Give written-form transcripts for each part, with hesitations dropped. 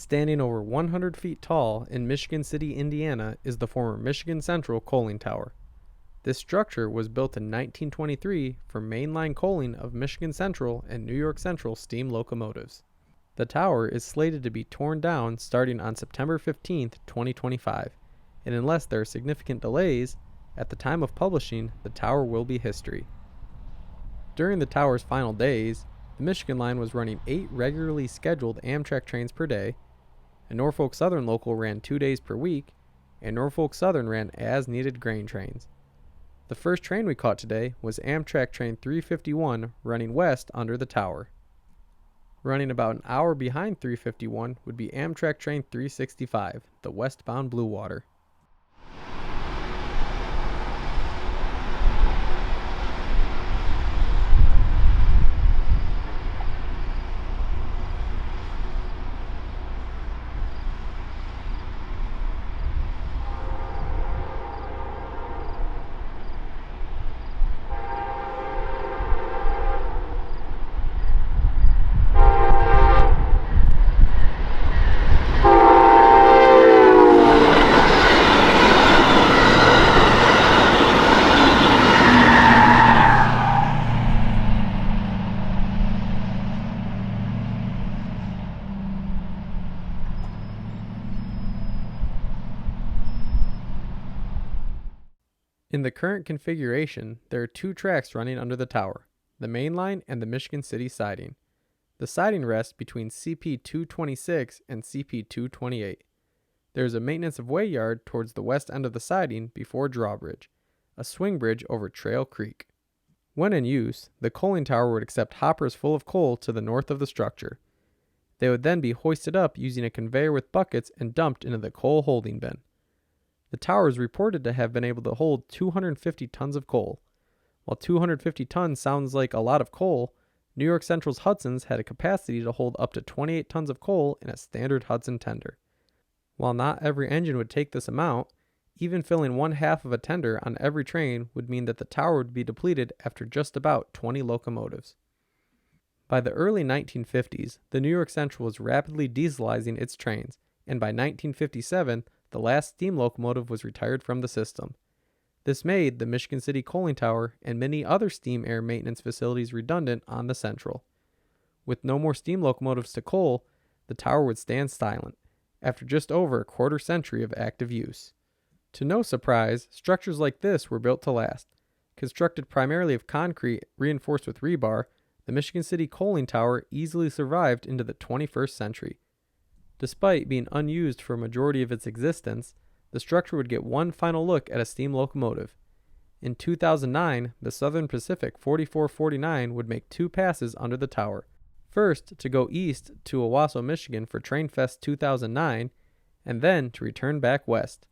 Standing over 100 feet tall in Michigan City, Indiana, is the former Michigan Central coaling tower. This structure was built in 1923 for mainline coaling of Michigan Central and New York Central steam locomotives. The tower is slated to be torn down starting on September 15, 2025, and unless there are significant delays, at the time of publishing, the tower will be history. During the tower's final days, the Michigan line was running 8 regularly scheduled Amtrak trains per day, a Norfolk Southern local ran 2 days per week, and Norfolk Southern ran as-needed grain trains. The first train we caught today was Amtrak train 351 running west under the tower. Running about an hour behind 351 would be Amtrak train 365, the westbound Blue Water. In the current configuration, there are 2 tracks running under the tower, the main line and the Michigan City siding. The siding rests between CP 226 and CP 228. There is a maintenance of way yard towards the west end of the siding before drawbridge, a swing bridge over Trail Creek. When in use, the coaling tower would accept hoppers full of coal to the north of the structure. They would then be hoisted up using a conveyor with buckets and dumped into the coal holding bin. The tower is reported to have been able to hold 250 tons of coal. While 250 tons sounds like a lot of coal, New York Central's Hudsons had a capacity to hold up to 28 tons of coal in a standard Hudson tender. While not every engine would take this amount, even filling 1/2 of a tender on every train would mean that the tower would be depleted after just about 20 locomotives. By the early 1950s, the New York Central was rapidly dieselizing its trains, and by 1957, the last steam locomotive was retired from the system. This made the Michigan City coaling tower and many other steam air maintenance facilities redundant on the Central. With no more steam locomotives to coal, the tower would stand silent, after just over a quarter century of active use. To no surprise, structures like this were built to last. Constructed primarily of concrete reinforced with rebar, the Michigan City coaling tower easily survived into the 21st century. Despite being unused for a majority of its existence, the structure would get one final look at a steam locomotive. In 2009, the Southern Pacific 4449 would make 2 passes under the tower. First, to go east to Owasso, Michigan for Trainfest 2009, and then to return back west.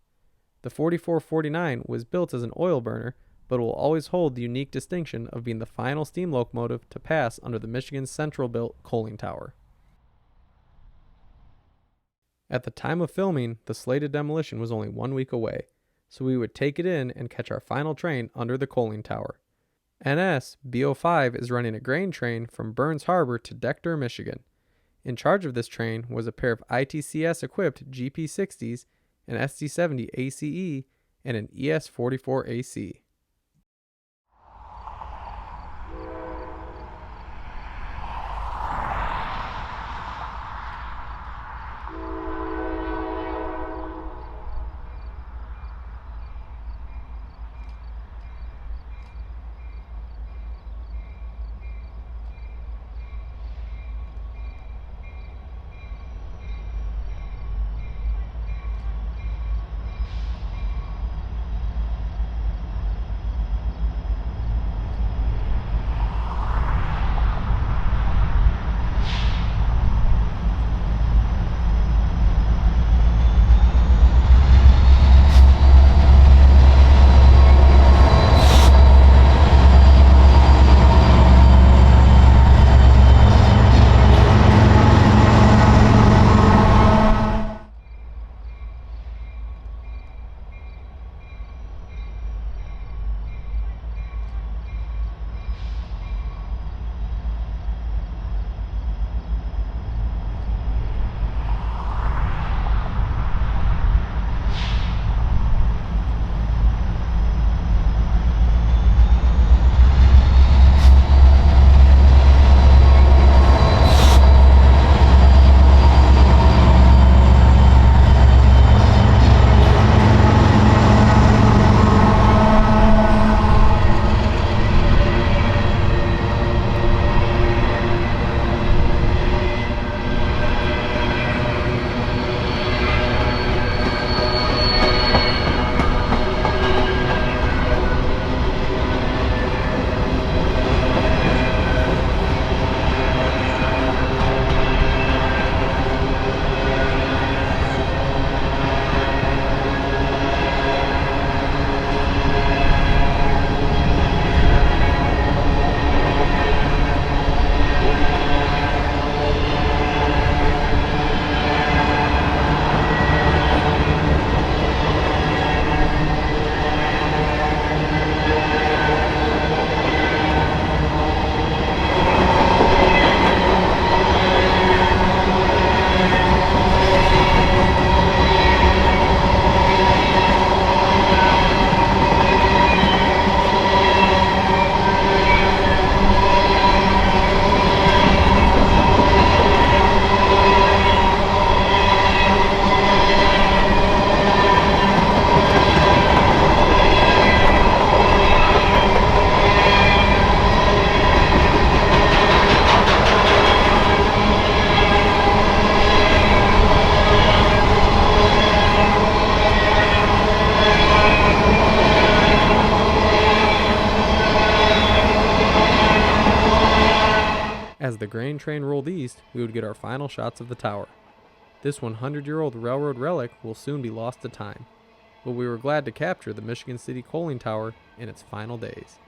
The 4449 was built as an oil burner, but will always hold the unique distinction of being the final steam locomotive to pass under the Michigan Central-built coaling tower. At the time of filming, the slated demolition was only 1 week away, so we would take it in and catch our final train under the coaling tower. NS B05 is running a grain train from Burns Harbor to Decatur, Michigan. In charge of this train was a pair of ITCS-equipped GP60s, an SD70 ACE, and an ES44 AC. As the grain train rolled east, we would get our final shots of the tower. This 100-year-old railroad relic will soon be lost to time, but we were glad to capture the Michigan City coaling tower in its final days.